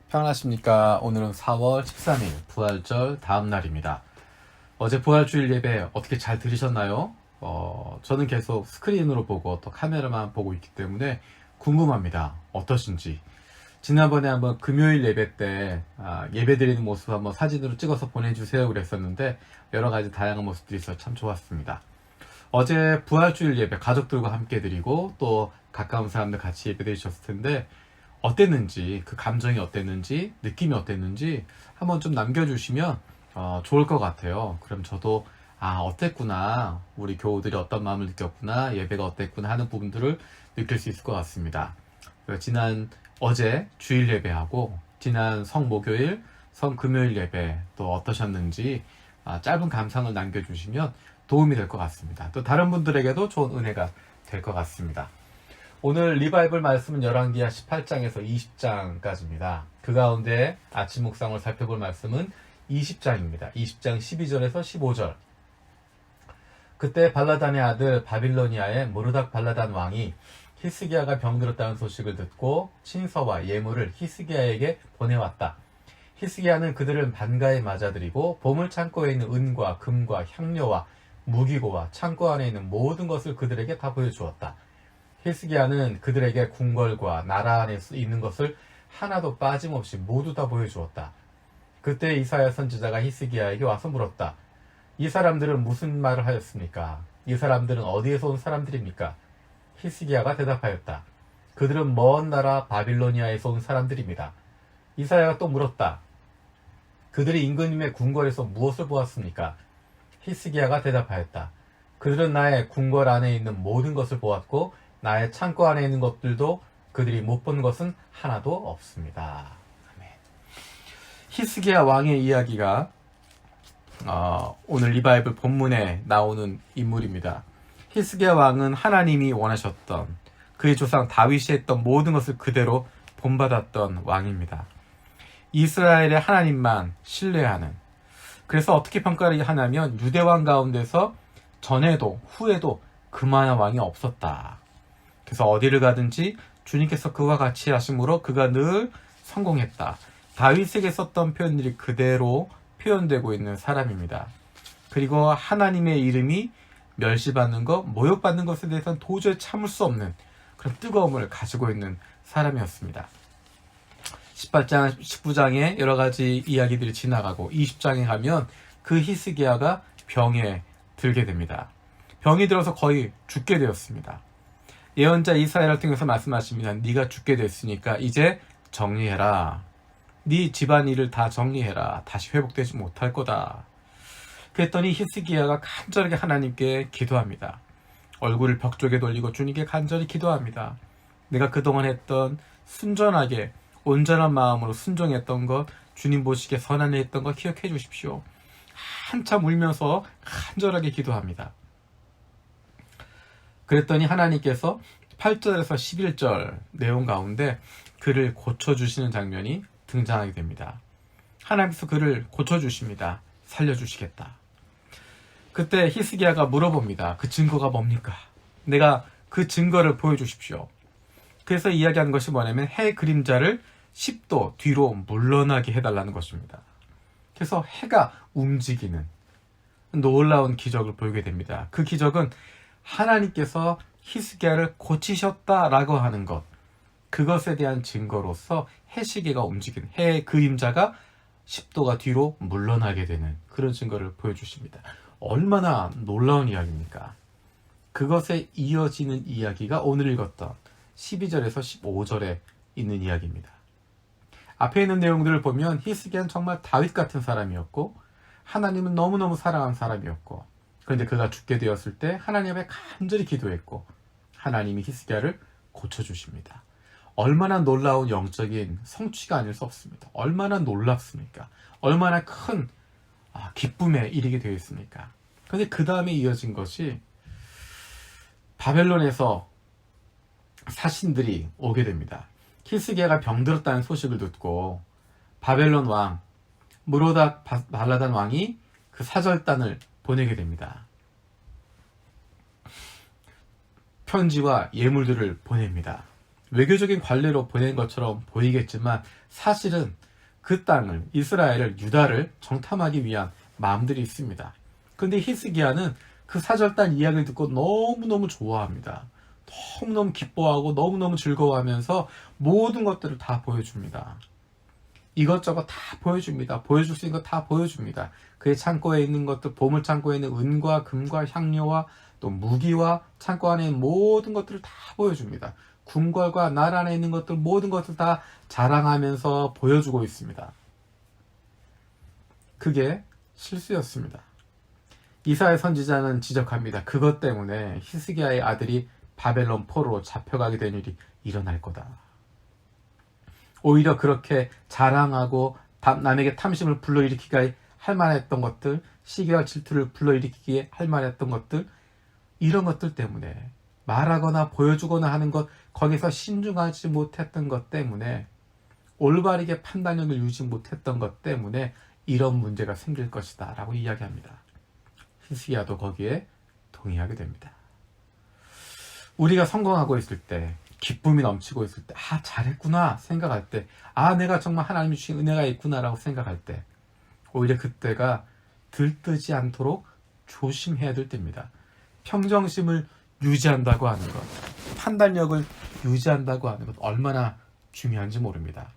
평안하십니까? 오늘은 4월 13일 부활절 다음 날입니다. 어제 부활주일 예배 어떻게 잘 들으셨나요? 저는 계속 스크린으로 보고 또 카메라만 보고 있기 때문에 궁금합니다. 어떠신지. 지난번에 한번 금요일 예배 때 예배 드리는 모습 한번 사진으로 찍어서 보내주세요 그랬었는데 여러 가지 다양한 모습들이 있어서 참 좋았습니다. 어제 부활주일 예배 가족들과 함께 드리고 또 가까운 사람들 같이 예배 드리셨을 텐데 어땠는지, 그 감정이 어땠는지, 느낌이 어땠는지 한번 좀 남겨주시면 좋을 것 같아요. 그럼 저도 어땠구나, 우리 교우들이 어떤 마음을 느꼈구나, 예배가 어땠구나 하는 부분들을 느낄 수 있을 것 같습니다. 어제 주일 예배하고 지난 성목요일, 성금요일 예배 또 어떠셨는지 짧은 감상을 남겨주시면 도움이 될 것 같습니다. 또 다른 분들에게도 좋은 은혜가 될 것 같습니다. 오늘 리바이벌 말씀은 열왕기하 18장에서 20장까지입니다. 그 가운데 아침 묵상을 살펴볼 말씀은 20장입니다. 20장 12절에서 15절. 그때 발라단의 아들 바빌로니아의 모르닥 발라단 왕이 히스기야가 병들었다는 소식을 듣고 친서와 예물을 히스기야에게 보내왔다. 히스기야는 그들을 반가이 맞아들이고 보물 창고에 있는 은과 금과 향료와 무기고와 창고 안에 있는 모든 것을 그들에게 다 보여주었다. 히스기야는 그들에게 궁궐과 나라 안에 있는 것을 하나도 빠짐없이 모두 다 보여주었다. 그때 이사야 선지자가 히스기야에게 와서 물었다. 이 사람들은 무슨 말을 하였습니까? 이 사람들은 어디에서 온 사람들입니까? 히스기야가 대답하였다. 그들은 먼 나라 바빌로니아에서 온 사람들입니다. 이사야가 또 물었다. 그들이 임금님의 궁궐에서 무엇을 보았습니까? 히스기야가 대답하였다. 그들은 나의 궁궐 안에 있는 모든 것을 보았고 나의 창고 안에 있는 것들도 그들이 못 본 것은 하나도 없습니다. 아멘. 히스기야 왕의 이야기가 오늘 리바이벌 본문에 나오는 인물입니다. 히스기야 왕은 하나님이 원하셨던 그의 조상 다윗이 했던 모든 것을 그대로 본받았던 왕입니다. 이스라엘의 하나님만 신뢰하는, 그래서 어떻게 평가를 하냐면 유대왕 가운데서 전에도 후에도 그만한 왕이 없었다. 그래서 어디를 가든지 주님께서 그와 같이 하심으로 그가 늘 성공했다. 다윗에게 썼던 표현들이 그대로 표현되고 있는 사람입니다. 그리고 하나님의 이름이 멸시받는 것, 모욕받는 것에 대해서는 도저히 참을 수 없는 그런 뜨거움을 가지고 있는 사람이었습니다. 18장, 19장에 여러 가지 이야기들이 지나가고 20장에 가면 그 히스기야가 병에 들게 됩니다. 병이 들어서 거의 죽게 되었습니다. 예언자 이사야를 통해서 말씀하십니다. 네가 죽게 됐으니까 이제 정리해라. 네 집안일을 다 정리해라. 다시 회복되지 못할 거다. 그랬더니 히스기야가 간절하게 하나님께 기도합니다. 얼굴을 벽 쪽에 돌리고 주님께 간절히 기도합니다. 내가 그동안 했던 순전하게 온전한 마음으로 순종했던 것, 주님 보시기에 선한 일 했던 것 기억해 주십시오. 한참 울면서 간절하게 기도합니다. 그랬더니 하나님께서 8절에서 11절 내용 가운데 그를 고쳐주시는 장면이 등장하게 됩니다. 하나님께서 그를 고쳐주십니다. 살려주시겠다. 그때 히스기야가 물어봅니다. 그 증거가 뭡니까? 내가 그 증거를 보여주십시오. 그래서 이야기하는 것이 뭐냐면 해 그림자를 10도 뒤로 물러나게 해달라는 것입니다. 그래서 해가 움직이는 놀라운 기적을 보이게 됩니다. 그 기적은 하나님께서 히스기야를 고치셨다라고 하는 것, 그것에 대한 증거로서 해시계가 움직이는, 해의 그림자가 10도가 뒤로 물러나게 되는 그런 증거를 보여주십니다. 얼마나 놀라운 이야기입니까? 그것에 이어지는 이야기가 오늘 읽었던 12절에서 15절에 있는 이야기입니다. 앞에 있는 내용들을 보면 히스기야는 정말 다윗 같은 사람이었고 하나님은 너무너무 사랑한 사람이었고, 그런데 그가 죽게 되었을 때 하나님 앞에 간절히 기도했고 하나님이 히스기야를 고쳐주십니다. 얼마나 놀라운 영적인 성취가 아닐 수 없습니다. 얼마나 놀랍습니까? 얼마나 큰 기쁨에 이르게 되어 있습니까? 그런데 그 다음에 이어진 것이 바벨론에서 사신들이 오게 됩니다. 히스기야가 병들었다는 소식을 듣고 바벨론 왕 무로닥 발라단 왕이 그 사절단을 보내게 됩니다. 편지와 예물들을 보냅니다. 외교적인 관례로 보낸 것처럼 보이겠지만 사실은 그 땅을, 이스라엘을, 유다를 정탐하기 위한 마음들이 있습니다. 근데 히스기야는 그 사절단 이야기를 듣고 너무너무 좋아합니다. 너무너무 기뻐하고 너무너무 즐거워하면서 모든 것들을 다 보여줍니다. 이것저것 다 보여줍니다. 보여줄 수 있는 것 다 보여줍니다. 그의 창고에 있는 것들, 보물 창고에 있는 은과 금과 향료와 또 무기와 창고 안에 있는 모든 것들을 다 보여줍니다. 궁궐과 날 안에 있는 것들, 모든 것을 다 자랑하면서 보여주고 있습니다. 그게 실수였습니다. 이사야 선지자는 지적합니다. 그것 때문에 히스기야의 아들이 바벨론 포로로 잡혀가게 된 일이 일어날 거다. 오히려 그렇게 자랑하고 남에게 탐심을 불러일으키게 할 만했던 것들, 시기와 질투를 불러일으키게 할 만했던 것들, 이런 것들 때문에 말하거나 보여주거나 하는 것, 거기서 신중하지 못했던 것 때문에, 올바르게 판단력을 유지 못했던 것 때문에 이런 문제가 생길 것이다 라고 이야기합니다. 히스기야도 거기에 동의하게 됩니다. 우리가 성공하고 있을 때, 기쁨이 넘치고 있을 때, 잘했구나 생각할 때, 내가 정말 하나님이 주신 은혜가 있구나라고 생각할 때, 오히려 그때가 들뜨지 않도록 조심해야 될 때입니다. 평정심을 유지한다고 하는 것, 판단력을 유지한다고 하는 것, 얼마나 중요한지 모릅니다.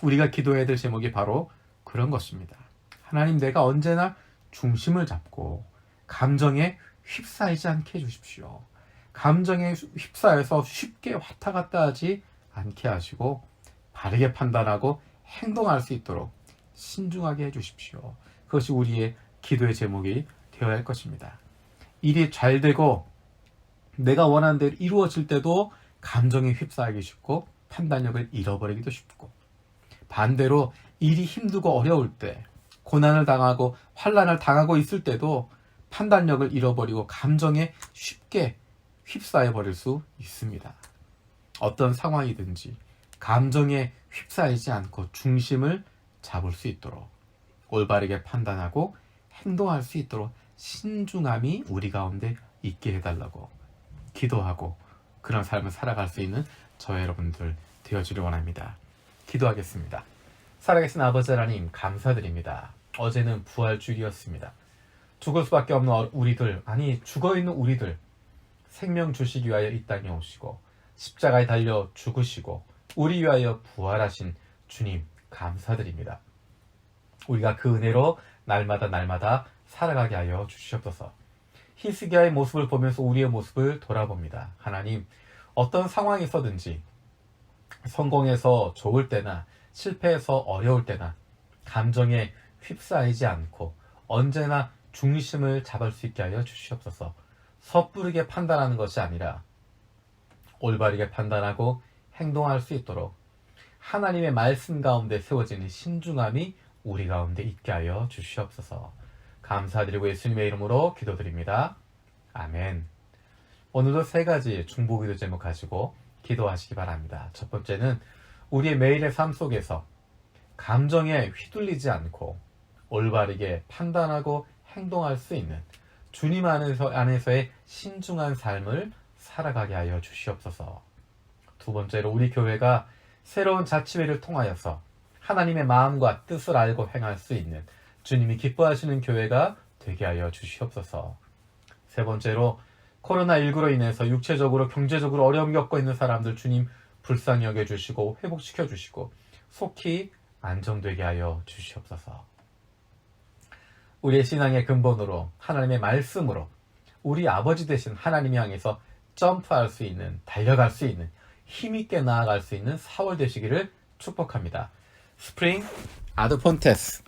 우리가 기도해야 될 제목이 바로 그런 것입니다. 하나님, 내가 언제나 중심을 잡고 감정에 휩싸이지 않게 해주십시오. 감정에 휩싸여서 쉽게 왔다 갔다 하지 않게 하시고 바르게 판단하고 행동할 수 있도록 신중하게 해주십시오. 그것이 우리의 기도의 제목이 되어야 할 것입니다. 일이 잘 되고 내가 원하는 대로 이루어질 때도 감정에 휩싸이기 쉽고 판단력을 잃어버리기도 쉽고, 반대로 일이 힘들고 어려울 때, 고난을 당하고 환난을 당하고 있을 때도 판단력을 잃어버리고 감정에 쉽게 휩싸여 버릴 수 있습니다. 어떤 상황이든지 감정에 휩싸이지 않고 중심을 잡을 수 있도록, 올바르게 판단하고 행동할 수 있도록 신중함이 우리 가운데 있게 해달라고 기도하고 그런 삶을 살아갈 수 있는 저와 여러분들 되어주길 원합니다. 기도하겠습니다. 살아계신 아버지 하나님, 감사드립니다. 어제는 부활주일이었습니다. 죽을 수밖에 없는 우리들, 죽어있는 우리들 생명 주시기 위하여 이 땅에 오시고 십자가에 달려 죽으시고 우리 위하여 부활하신 주님, 감사드립니다. 우리가 그 은혜로 날마다 살아가게 하여 주시옵소서. 히스기야의 모습을 보면서 우리의 모습을 돌아봅니다. 하나님, 어떤 상황에서든지 성공해서 좋을 때나 실패해서 어려울 때나 감정에 휩싸이지 않고 언제나 중심을 잡을 수 있게 하여 주시옵소서. 섣부르게 판단하는 것이 아니라 올바르게 판단하고 행동할 수 있도록 하나님의 말씀 가운데 세워지는 신중함이 우리 가운데 있게 하여 주시옵소서. 감사드리고 예수님의 이름으로 기도드립니다. 아멘. 오늘도 3가지 중보기도 제목 가지고 기도하시기 바랍니다. 첫 번째는 우리의 매일의 삶 속에서 감정에 휘둘리지 않고 올바르게 판단하고 행동할 수 있는 주님 안에서의 신중한 삶을 살아가게 하여 주시옵소서. 두 번째로 우리 교회가 새로운 자치회를 통하여서 하나님의 마음과 뜻을 알고 행할 수 있는 주님이 기뻐하시는 교회가 되게 하여 주시옵소서. 세 번째로 코로나19로 인해서 육체적으로 경제적으로 어려움 겪고 있는 사람들 주님 불쌍히 여겨주시고 회복시켜 주시고 속히 안정되게 하여 주시옵소서. 우리의 신앙의 근본으로 하나님의 말씀으로 우리 아버지 되신 하나님 향해서 점프할 수 있는, 달려갈 수 있는, 힘있게 나아갈 수 있는 4월 되시기를 축복합니다. 스프링 아드폰테스.